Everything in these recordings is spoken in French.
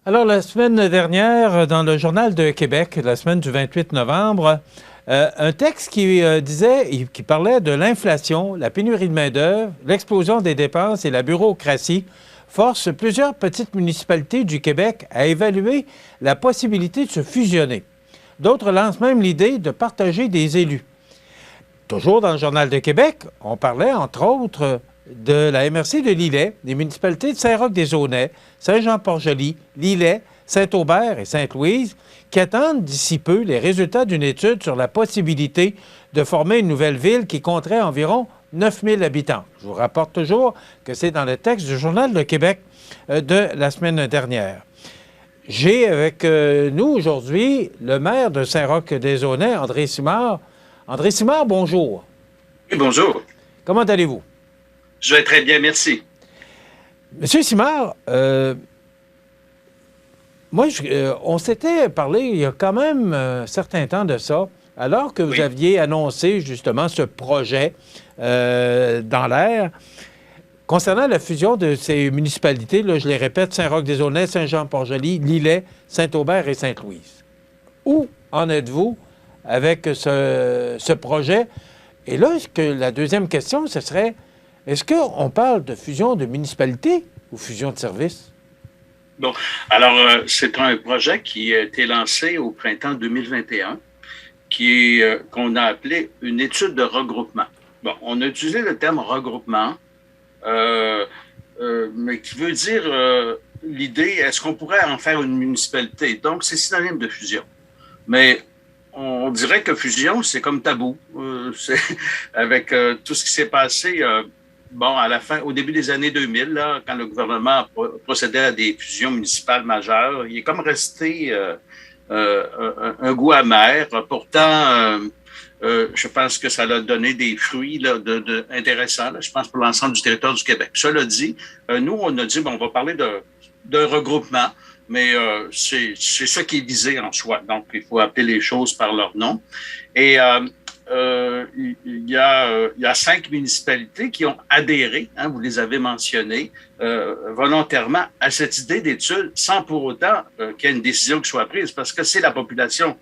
Alors, la semaine dernière, dans le Journal de Québec, la semaine du 28 novembre, un texte qui parlait de l'inflation, la pénurie de main-d'œuvre, l'explosion des dépenses et la bureaucratie force plusieurs petites municipalités du Québec à évaluer la possibilité de se fusionner. D'autres lancent même l'idée de partager des élus. Toujours dans le Journal de Québec, on parlait, entre autres, de la MRC de Lillet, des municipalités de Saint-Roch-des-Aunais, Saint-Jean-Port-Joli, Lillet, Saint-Aubert et Sainte-Louise, qui attendent d'ici peu les résultats d'une étude sur la possibilité de former une nouvelle ville qui compterait environ 9 000 habitants. Je vous rapporte toujours que c'est dans le texte du Journal de Québec de la semaine dernière. J'ai avec nous aujourd'hui le maire de Saint-Roch-des-Aunais, André Simard. André Simard, bonjour. Oui, bonjour. Comment allez-vous? Je vais très bien, merci. Monsieur Simard, on s'était parlé il y a quand même un certain temps de ça, alors que vous aviez annoncé justement ce projet dans l'air. Concernant la fusion de ces municipalités, là, je les répète, Saint-Roch-des-Aunais, Saint-Jean-Port-Joli, Lillet, Saint-Aubert et Sainte-Louise. Où en êtes-vous avec ce projet? Et là, la deuxième question, ce serait, est-ce qu'on parle de fusion de municipalités ou fusion de services? Bon, alors, c'est un projet qui a été lancé au printemps 2021, qu'on a appelé une étude de regroupement. Bon, on a utilisé le terme regroupement, mais qui veut dire l'idée, est-ce qu'on pourrait en faire une municipalité? Donc, c'est synonyme de fusion. Mais on dirait que fusion, c'est comme tabou. Avec tout ce qui s'est passé, à la fin, au début des années 2000, là, quand le gouvernement procédait à des fusions municipales majeures, il est comme resté un goût amer. Pourtant, je pense que ça a donné des fruits là, intéressants, là, je pense, pour l'ensemble du territoire du Québec. Cela dit, nous, on a dit, on va parler d'un regroupement, mais c'est ça qui est visé en soi. Donc, il faut appeler les choses par leur nom. Et il y a 5 municipalités qui ont adhéré, vous les avez mentionnées, volontairement à cette idée d'étude, sans pour autant qu'il y ait une décision qui soit prise, parce que c'est la population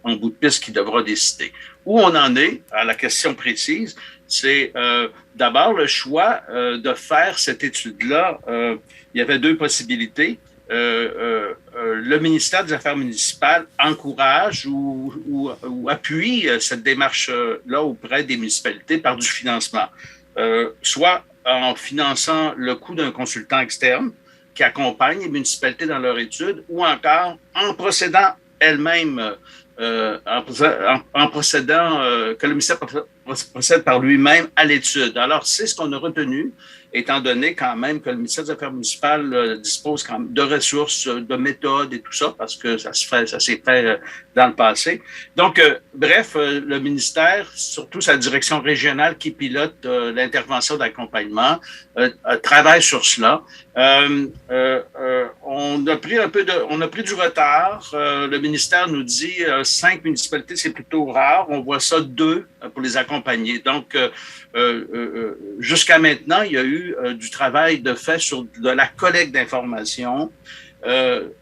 en bout de piste qui devra décider. Où on en est, à la question précise, c'est d'abord le choix de faire cette étude-là. Il y avait 2 possibilités. Le ministère des Affaires municipales encourage ou appuie cette démarche-là auprès des municipalités par du financement, soit en finançant le coût d'un consultant externe qui accompagne les municipalités dans leur étude, ou encore en procédant elle-même, en procédant que le ministère procède par lui-même à l'étude. Alors, c'est ce qu'on a retenu, étant donné quand même que le ministère des Affaires municipales dispose quand même de ressources, de méthodes et tout ça, parce que ça s'est fait dans le passé. Donc, bref, le ministère, surtout sa direction régionale qui pilote l'intervention d'accompagnement, travaille sur cela. On a pris du retard. Le ministère nous dit 5 municipalités, c'est plutôt rare. On voit ça 2 pour les accompagner. Donc, jusqu'à maintenant, il y a eu du travail de fait sur de la collecte d'informations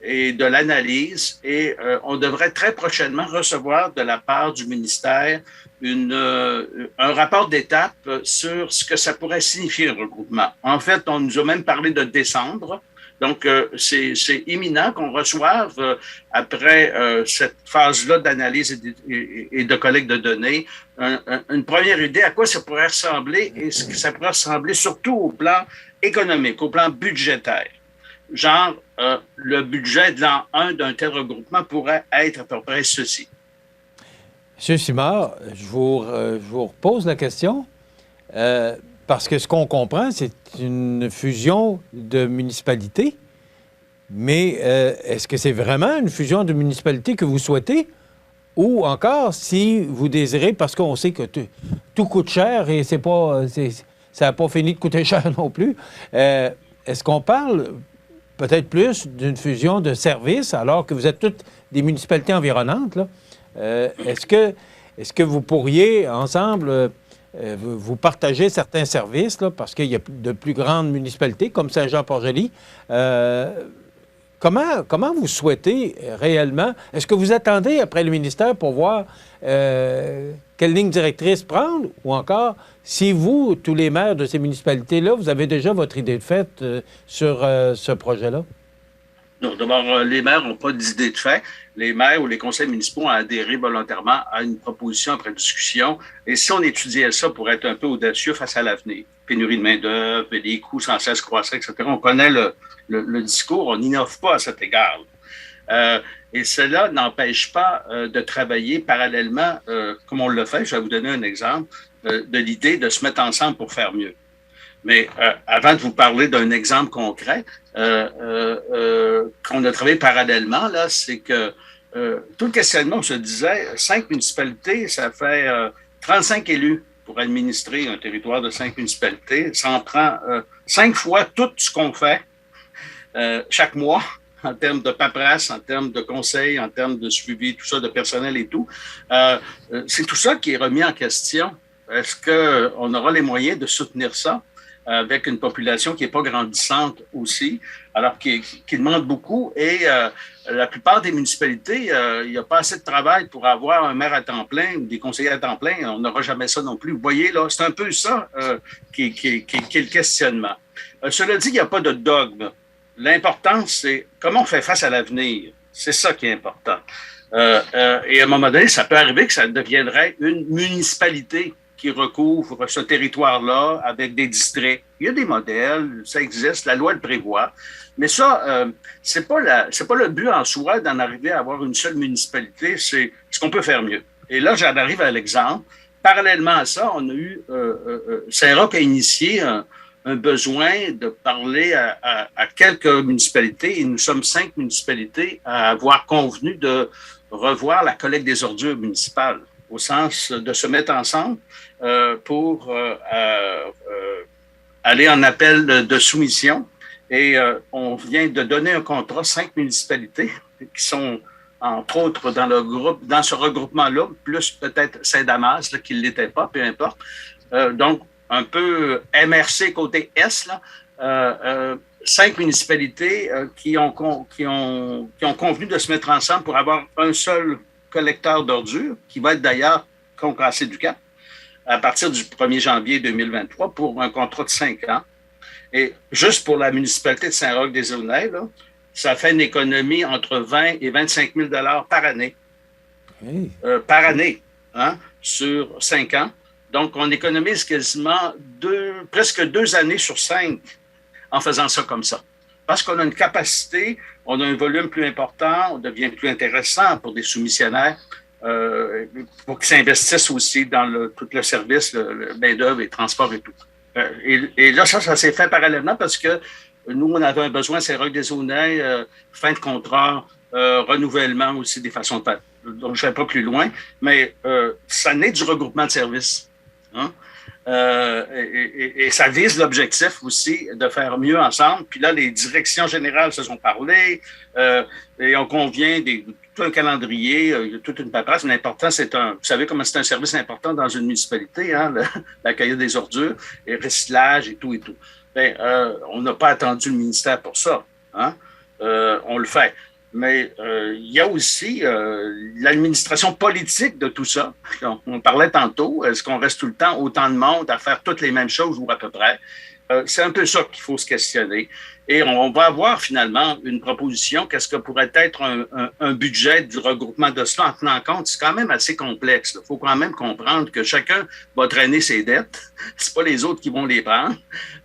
et de l'analyse. Et on devrait très prochainement recevoir de la part du ministère un rapport d'étape sur ce que ça pourrait signifier un regroupement. En fait, on nous a même parlé de décembre. Donc, c'est imminent qu'on reçoive, après cette phase-là d'analyse et de collecte de données, une première idée à quoi ça pourrait ressembler, et ce que ça pourrait ressembler surtout au plan économique, au plan budgétaire. Genre, le budget de l'an 1 d'un tel regroupement pourrait être à peu près ceci. Monsieur Simard, je vous repose la question. Parce que ce qu'on comprend, c'est une fusion de municipalités. Mais est-ce que c'est vraiment une fusion de municipalités que vous souhaitez? Ou encore, si vous désirez, parce qu'on sait que tout coûte cher et ça n'a pas fini de coûter cher non plus, est-ce qu'on parle peut-être plus d'une fusion de services, alors que vous êtes toutes des municipalités environnantes, là? Est-ce que vous pourriez, ensemble, vous partagez certains services, là, parce qu'il y a de plus grandes municipalités, comme Saint-Jean-Port-Joli, comment vous souhaitez réellement? Est-ce que vous attendez après le ministère pour voir quelle ligne directrice prendre? Ou encore, si vous, tous les maires de ces municipalités-là, vous avez déjà votre idée de fait sur ce projet-là? Non, d'abord, les maires n'ont pas d'idée de fait. Les maires ou les conseils municipaux ont adhéré volontairement à une proposition après discussion. Et si on étudiait ça pour être un peu audacieux face à l'avenir, pénurie de main-d'œuvre, les coûts sans cesse croissants, etc., on connaît le discours, on n'innove pas à cet égard. Et cela n'empêche pas de travailler parallèlement, comme on le fait. Je vais vous donner un exemple de l'idée de se mettre ensemble pour faire mieux. Mais avant de vous parler d'un exemple concret, qu'on a travaillé parallèlement, là, c'est que tout le questionnement, on se disait, 5 municipalités, ça fait 35 élus pour administrer un territoire de 5 municipalités. Ça en prend 5 fois tout ce qu'on fait chaque mois, en termes de paperasse, en termes de conseils, en termes de suivi, tout ça, de personnel et tout. C'est tout ça qui est remis en question. Est-ce qu'on aura les moyens de soutenir ça avec une population qui n'est pas grandissante aussi, alors qui demande beaucoup? Et la plupart des municipalités, il n'y a pas assez de travail pour avoir un maire à temps plein ou des conseillers à temps plein. On n'aura jamais ça non plus. Vous voyez, là, c'est un peu ça qui est le questionnement. Cela dit, il n'y a pas de dogme. L'important, c'est comment on fait face à l'avenir. C'est ça qui est important. Et à un moment donné, ça peut arriver que ça deviendrait une municipalité qui recouvre ce territoire-là avec des districts. Il y a des modèles, ça existe, la loi le prévoit. Mais ça, c'est pas le but en soi d'en arriver à avoir une seule municipalité, c'est ce qu'on peut faire mieux. Et là, j'en arrive à l'exemple. Parallèlement à ça, on a eu Saint-Roch a initié un besoin de parler à quelques municipalités, et nous sommes 5 municipalités à avoir convenu de revoir la collecte des ordures municipales, au sens de se mettre ensemble pour aller en appel de soumission. Et on vient de donner un contrat à 5 municipalités qui sont, entre autres, dans ce regroupement-là, plus peut-être Saint-Damas, qui ne l'était pas, peu importe. Donc, un peu MRC côté Est, là, 5 municipalités qui ont convenu de se mettre ensemble pour avoir un seul collecteur d'ordures, qui va être d'ailleurs concassé du Cap à partir du 1er janvier 2023 pour un contrat de 5 ans. Et juste pour la municipalité de Saint-Roch-des-Aulnay, ça fait une économie entre 20 et 25 000 $ par année. Hey. Par année, hein, sur 5 ans. Donc, on économise quasiment presque 2 années sur 5 en faisant ça comme ça. Parce qu'on a une capacité, on a un volume plus important, on devient plus intéressant pour des soumissionnaires, pour qu'ils s'investissent aussi dans tout le service, le main-d'œuvre et transport et tout. Et là, ça s'est fait parallèlement parce que nous, on avait un besoin, c'est Saint-Roch-des-Aulnay, fin de contrat, renouvellement aussi des façons de faire. Donc, je ne vais pas plus loin, mais ça naît du regroupement de services. Hein? Et ça vise l'objectif aussi de faire mieux ensemble. Puis là, les directions générales se sont parlé et on convient tout un calendrier, toute une paperasse. Mais l'important, vous savez comment c'est un service important dans une municipalité, hein, l'accueil des ordures, et recyclage et tout et tout. Bien, on n'a pas attendu le ministère pour ça. Hein? On le fait. Mais il y a aussi l'administration politique de tout ça. On parlait tantôt, est-ce qu'on reste tout le temps autant de monde à faire toutes les mêmes choses ou à peu près? C'est un peu ça qu'il faut se questionner. Et on va avoir finalement une proposition, qu'est-ce que pourrait être un budget du regroupement de cela en tenant compte. C'est quand même assez complexe. Il faut quand même comprendre que chacun va traîner ses dettes. C'est pas les autres qui vont les prendre.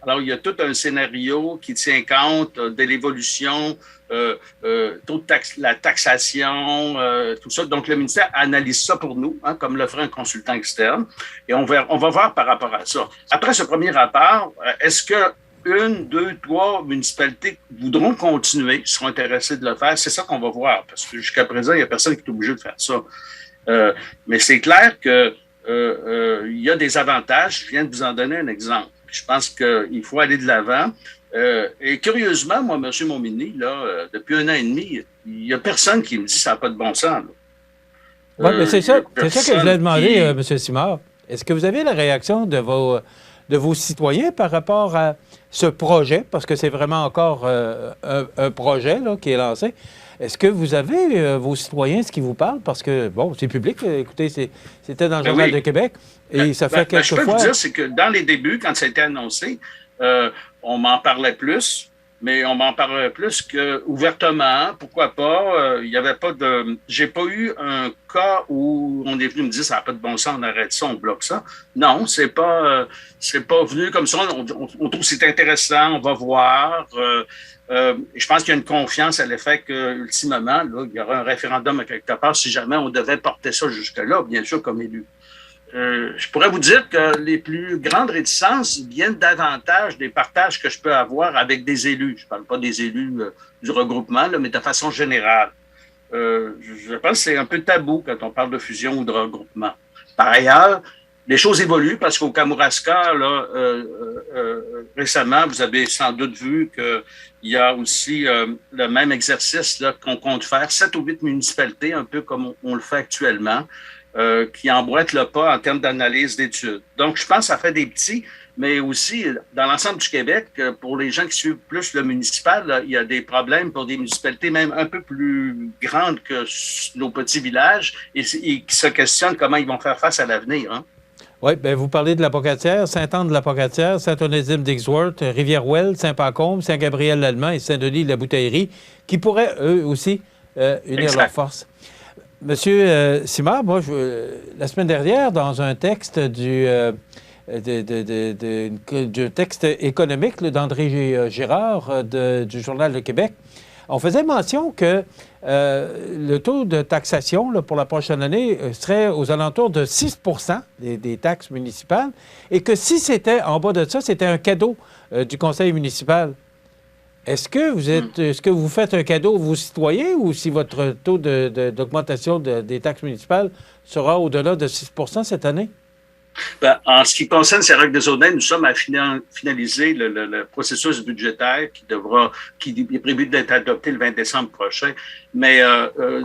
Alors, il y a tout un scénario qui tient compte de l'évolution, la taxation, tout ça. Donc, le ministère analyse ça pour nous, hein, comme le ferait un consultant externe. Et on va voir par rapport à ça. Après ce premier rapport, est-ce que 1, 2, 3 municipalités voudront continuer, seront intéressées de le faire? C'est ça qu'on va voir, parce que jusqu'à présent, il n'y a personne qui est obligé de faire ça. Mais c'est clair qu'il y a des avantages. Je viens de vous en donner un exemple. Je pense qu'il faut aller de l'avant. Et curieusement, moi, M. Montminy, là, depuis 1 an et demi, il n'y a personne qui me dit que ça n'a pas de bon sens. Oui, mais c'est ça que je voulais demander, M. Simard. Est-ce que vous avez la réaction de de vos citoyens par rapport à ce projet, parce que c'est vraiment encore un projet là, qui est lancé. Est-ce que vous avez vos citoyens, ce qui vous parlent? Parce que, bon, c'est public. Écoutez, c'était dans le Journal de Québec et ça fait quelques fois... Je peux vous dire, c'est que dans les débuts, quand ça a été annoncé, on m'en parlait plus, mais on m'en parlait plus que ouvertement. Pourquoi pas? Il y avait pas de... J'ai pas eu un cas où on est venu me dire ça n'a pas de bon sens, on arrête ça, on bloque ça. Non, c'est pas venu comme ça. On trouve que c'est intéressant, on va voir. Je pense qu'il y a une confiance à l'effet qu'ultimement, il y aura un référendum à quelque part si jamais on devait porter ça jusque-là, bien sûr, comme élu. Je pourrais vous dire que les plus grandes réticences viennent davantage des partages que je peux avoir avec des élus. Je ne parle pas des élus du regroupement, là, mais de façon générale. Je pense que c'est un peu tabou quand on parle de fusion ou de regroupement. Par ailleurs, les choses évoluent parce qu'au Kamouraska, là, récemment, vous avez sans doute vu qu'il y a aussi le même exercice là, qu'on compte faire, 7 ou 8 municipalités, un peu comme on le fait actuellement, qui emboîtent le pas en termes d'analyse d'études. Donc, je pense que ça fait des petits, mais aussi, dans l'ensemble du Québec, pour les gens qui suivent plus le municipal, là, il y a des problèmes pour des municipalités même un peu plus grandes que nos petits villages et qui se questionnent comment ils vont faire face à l'avenir. Hein? Oui, bien, vous parlez de la Pocatière, Saint-Anne-de-la-Pocatière, Saint-Onésime d'Ixworth, Rivière-Ouelle, Saint-Pacôme, Saint-Gabriel-l'Allemand et Saint-Denis-la-Bouteillerie, qui pourraient, eux aussi, unir leurs forces. Monsieur Simard, moi, la semaine dernière, dans un texte du texte économique d'André Girard du Journal de Québec, on faisait mention que le taux de taxation là, pour la prochaine année serait aux alentours de 6 des taxes municipales et que si c'était en bas de ça, c'était un cadeau du conseil municipal. Est-ce que vous faites un cadeau à vos citoyens ou si votre taux d'augmentation des taxes municipales sera au-delà de 6 cette année? Ben, en ce qui concerne Saint-Roch-des-Aulnay, nous sommes à finaliser le processus budgétaire qui est prévu d'être adopté le 20 décembre prochain. Mais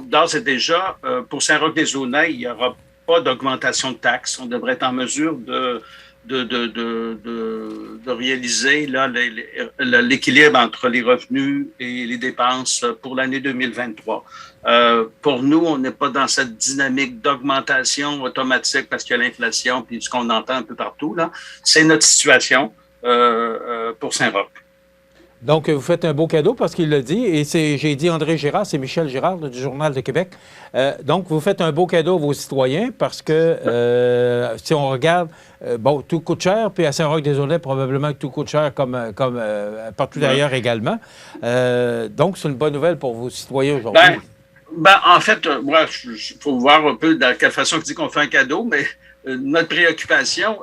d'ores et déjà, pour Saint-Roch-des-Aulnay, il n'y aura pas d'augmentation de taxes. On devrait être en mesure de réaliser là, l'équilibre entre les revenus et les dépenses pour l'année 2023. Pour nous, on n'est pas dans cette dynamique d'augmentation automatique parce qu'il y a l'inflation puis ce qu'on entend un peu partout. Là. C'est notre situation pour Saint-Roch. Donc, vous faites un beau cadeau parce qu'il l'a dit, et j'ai dit André Girard, c'est Michel Girard là, du Journal de Québec. Donc, vous faites un beau cadeau à vos citoyens parce que si on regarde, bon, tout coûte cher, puis à Saint-Roch-des-Aulnais, probablement que tout coûte cher comme partout ailleurs également. Donc, c'est une bonne nouvelle pour vos citoyens aujourd'hui. En fait, il faut voir un peu de quelle façon on dit qu'on fait un cadeau, mais notre préoccupation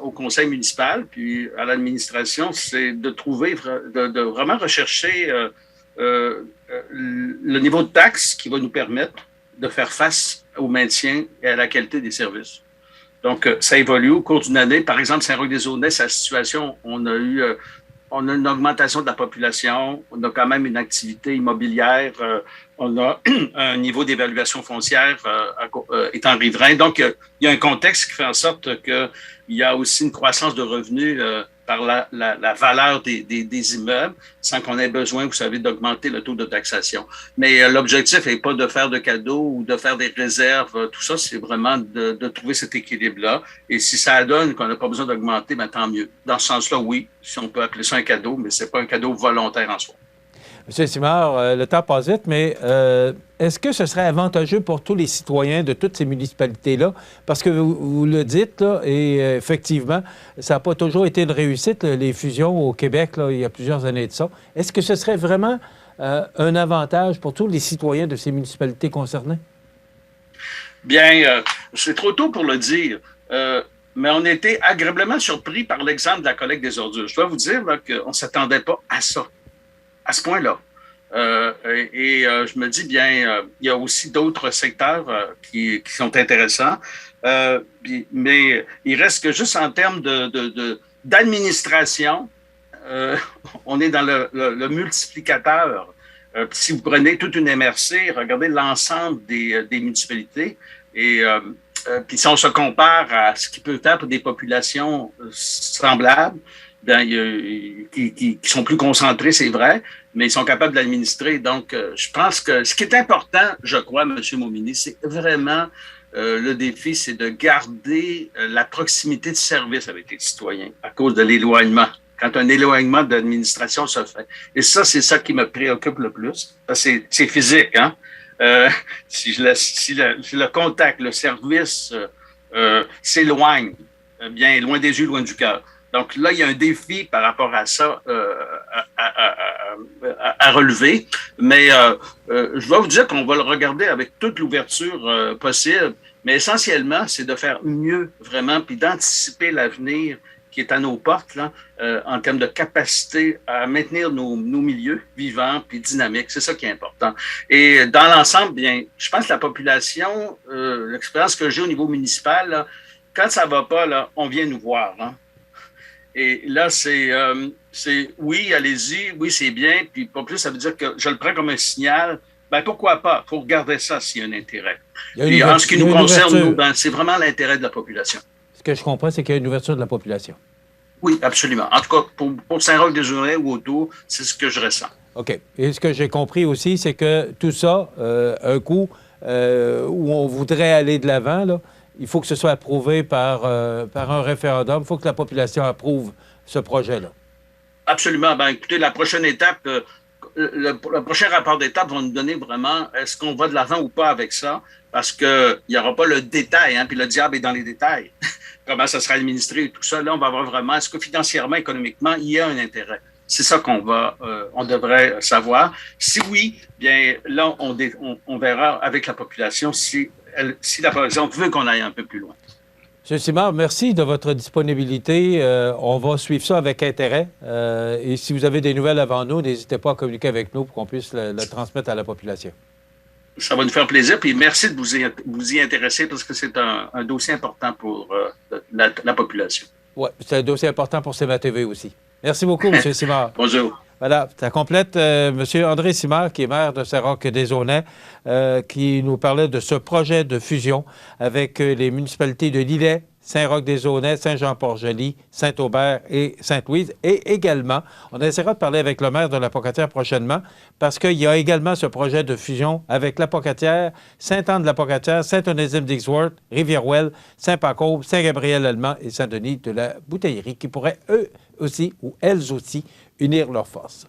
au conseil municipal puis à l'administration, c'est de trouver, de vraiment rechercher le niveau de taxe qui va nous permettre de faire face au maintien et à la qualité des services. Donc, ça évolue au cours d'une année. Par exemple, Saint-Roch-des-Aulnay, sa situation, on a une augmentation de la population, on a quand même une activité immobilière, on a un niveau d'évaluation foncière étant riverain. Donc, il y a un contexte qui fait en sorte qu'il y a aussi une croissance de revenus par la valeur des immeubles, sans qu'on ait besoin, vous savez, d'augmenter le taux de taxation. Mais l'objectif n'est pas de faire de cadeaux ou de faire des réserves. Tout ça, c'est vraiment de trouver cet équilibre-là. Et si ça donne qu'on n'a pas besoin d'augmenter, ben, tant mieux. Dans ce sens-là, oui, si on peut appeler ça un cadeau, mais ce n'est pas un cadeau volontaire en soi. Monsieur Simard, le temps passe vite, mais est-ce que ce serait avantageux pour tous les citoyens de toutes ces municipalités-là? Parce que vous le dites, là, et effectivement, ça n'a pas toujours été une réussite, là, les fusions au Québec, là, il y a plusieurs années de ça. Est-ce que ce serait vraiment un avantage pour tous les citoyens de ces municipalités concernées? Bien, c'est trop tôt pour le dire. Mais on a été agréablement surpris par l'exemple de la collecte des ordures. Je dois vous dire là, qu'on ne s'attendait pas à ça, à ce point-là. Je me dis, bien, il y a aussi d'autres secteurs qui sont intéressants, mais il reste que juste en termes d'administration, on est dans le multiplicateur. Si vous prenez toute une MRC, regardez l'ensemble des municipalités et Puis si on se compare à ce qu'il peut faire pour des populations semblables, qui sont plus concentrées, c'est vrai, mais ils sont capables de l'administrer. Donc, je pense que ce qui est important, je crois, M. Montminy, c'est vraiment le défi, c'est de garder la proximité de service avec les citoyens à cause de l'éloignement. Quand un éloignement de l'administration se fait. Et ça, c'est ça qui me préoccupe le plus. C'est physique, hein? Si le contact, le service s'éloigne, bien loin des yeux, loin du cœur. Donc là, il y a un défi par rapport à ça à relever. Mais je dois vous dire qu'on va le regarder avec toute l'ouverture possible. Mais essentiellement, c'est de faire mieux vraiment, puis d'anticiper l'avenir qui est à nos portes, là, en termes de capacité à maintenir nos milieux vivants puis dynamiques. C'est ça qui est important. Et dans l'ensemble, bien, je pense que la population, l'expérience que j'ai au niveau municipal, là, quand ça ne va pas, là, on vient nous voir. Hein. Et là, c'est oui, allez-y, oui, c'est bien. Puis pas plus, ça veut dire que je le prends comme un signal. Ben pourquoi pas? Il faut regarder ça s'il y a un intérêt. Et en ce qui nous concerne, nous, ben, c'est vraiment l'intérêt de la population. Ce que je comprends, c'est qu'il y a une ouverture de la population. Oui, absolument. En tout cas, pour Saint-Roch-des-Aulnay ou autour, c'est ce que je ressens. OK. Et ce que j'ai compris aussi, c'est que tout ça, un coup où on voudrait aller de l'avant, là, il faut que ce soit approuvé par un référendum. Il faut que la population approuve ce projet-là. Absolument. Ben, écoutez, la prochaine étape, le prochain rapport d'étape va nous donner vraiment est-ce qu'on va de l'avant ou pas avec ça, parce qu'il n'y aura pas le détail, hein, puis le diable est dans les détails. Comment ça sera administré et tout ça. Là, on va voir vraiment est-ce que financièrement, économiquement, il y a un intérêt. C'est ça on devrait savoir. Si oui, bien là, on verra avec la population si la population veut qu'on aille un peu plus loin. M. Simard, merci de votre disponibilité. On va suivre ça avec intérêt. Et si vous avez des nouvelles avant nous, n'hésitez pas à communiquer avec nous pour qu'on puisse le transmettre à la population. Ça va nous faire plaisir. Puis merci de vous y intéresser parce que c'est un dossier important pour la population. Oui, c'est un dossier important pour CMA-TV aussi. Merci beaucoup, M. Simard. Bonjour. Voilà, ça complète M. André Simard, qui est maire de Saint-Roch-des-Aulnay, qui nous parlait de ce projet de fusion avec les municipalités de Lilley, Saint-Roch-des-Aulnay, Saint-Jean-Port-Joli, Saint-Aubert et Sainte-Louise. Et également, on essaiera de parler avec le maire de la Pocatière prochainement, parce qu'il y a également ce projet de fusion avec la Pocatière, Saint-Anne-de-la-Pocatière, Saint-Onésime-d'Ixworth, Rivière-Ouelle, Saint-Pancôme, Saint-Gabriel-Allemand et Saint-Denis de la Bouteillerie, qui pourraient eux aussi, ou elles aussi, unir leurs forces.